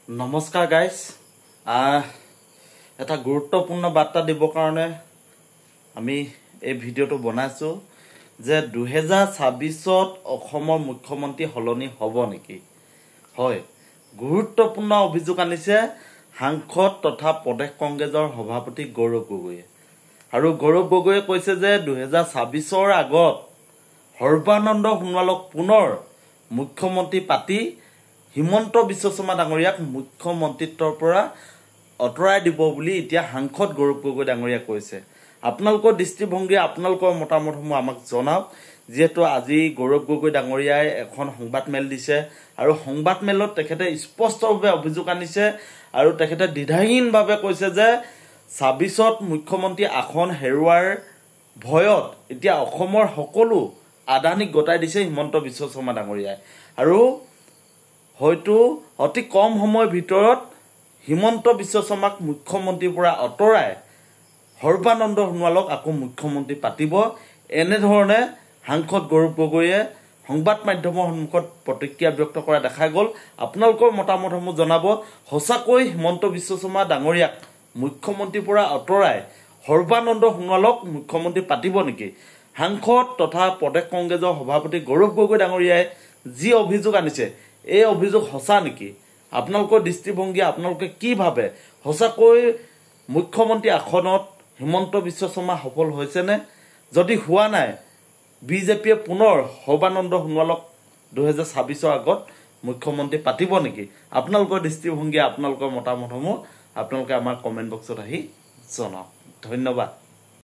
নমস্কাৰ গাইজ এটা গুৰুত্বপূৰ্ণ বাৰ্তা দিবৰ কাৰণে আমি এই ভিডিঅ'টো বনাইছোঁ যে 2026ত অসমৰ মুখ্যমন্ত্ৰী সলনি হ'ব নেকি হয় গুৰুত্বপূৰ্ণ অভিযোগ আনিছে সাংসদ তথা প্ৰদেশ কংগ্ৰেছৰ সভাপতি গৌৰৱ গগৈয়ে আৰু গৌৰৱ গগৈয়ে কৈছে যে 2026ৰ আগত সৰ্বানন্দ সোণোৱালক পুনৰ মুখ্যমন্ত্ৰী পাতি হিমন্ত বিশ্ব শৰ্মা ডাঙৰীয়াক মুখ্যমন্ত্ৰীত্বৰ পৰা অতৰাই দিব বুলি এতিয়া সাংসদ গৌৰৱ গগৈ ডাঙৰীয়া কৈছে আপোনালোকৰ দৃষ্টিভংগী আপোনালোকৰ মতামতসমূহ আমাক জনাওক যেহেতু আজি গৌৰৱ গগৈ ডাঙৰীয়াই এখন সংবাদ মেল দিছে আৰু সংবাদ মেলত তেখেতে স্পষ্টভাৱে অভিযোগ আনিছে আৰু তেখেতে দ্বিধাহীনভাৱে কৈছে যে 26ত মুখ্যমন্ত্ৰী আসন হেৰুৱাৰ ভয়ত এতিয়া অসমৰ সকলো আদানীক গতাই দিছে হিমন্ত বিশ্ব শৰ্মা ডাঙৰীয়াই আৰু হয়তো অতি কম সময়ৰ ভিতৰত হিমন্ত বিশ্ব শৰ্মাক মুখ্যমন্ত্ৰীৰ পৰা অতৰাই সৰ্বানন্দ সোণোৱালক আকৌ মুখ্যমন্ত্ৰী পাতিব এনেধৰণে সাংসদ গৌৰৱ গগৈয়ে সংবাদ মাধ্যমৰ সন্মুখত প্ৰতিক্ৰিয়া ব্যক্ত কৰা দেখা গ'ল আপোনালোকৰ মতামতসমূহ জনাব সঁচাকৈ হিমন্ত বিশ্ব শৰ্মা ডাঙৰীয়াক মুখ্যমন্ত্ৰীৰ পৰা অতৰাই সৰ্বানন্দ সোণোৱালক মুখ্যমন্ত্ৰী পাতিব নেকি সাংসদ তথা প্ৰদেশ কংগ্ৰেছৰ সভাপতি গৌৰৱ গগৈ ডাঙৰীয়াই যি অভিযোগ আনিছে এই অভিযোগ সঁচা নেকি আপোনালোকৰ দৃষ্টিভংগী আপোনালোকে কি ভাবে সঁচাকৈ মুখ্যমন্ত্ৰী আসনত হিমন্ত বিশ্ব শৰ্মা সফল হৈছেনে যদি হোৱা নাই বিজেপিয়ে পুনৰ সৰ্বানন্দ সোণোৱালক 2026ৰ আগত মুখ্যমন্ত্ৰী পাতিব নেকি আপোনালোকৰ দৃষ্টিভংগী আপোনালোকৰ মতামতসমূহ আপোনালোকে আমাৰ কমেণ্ট বক্সত আহি জনাওক ধন্যবাদ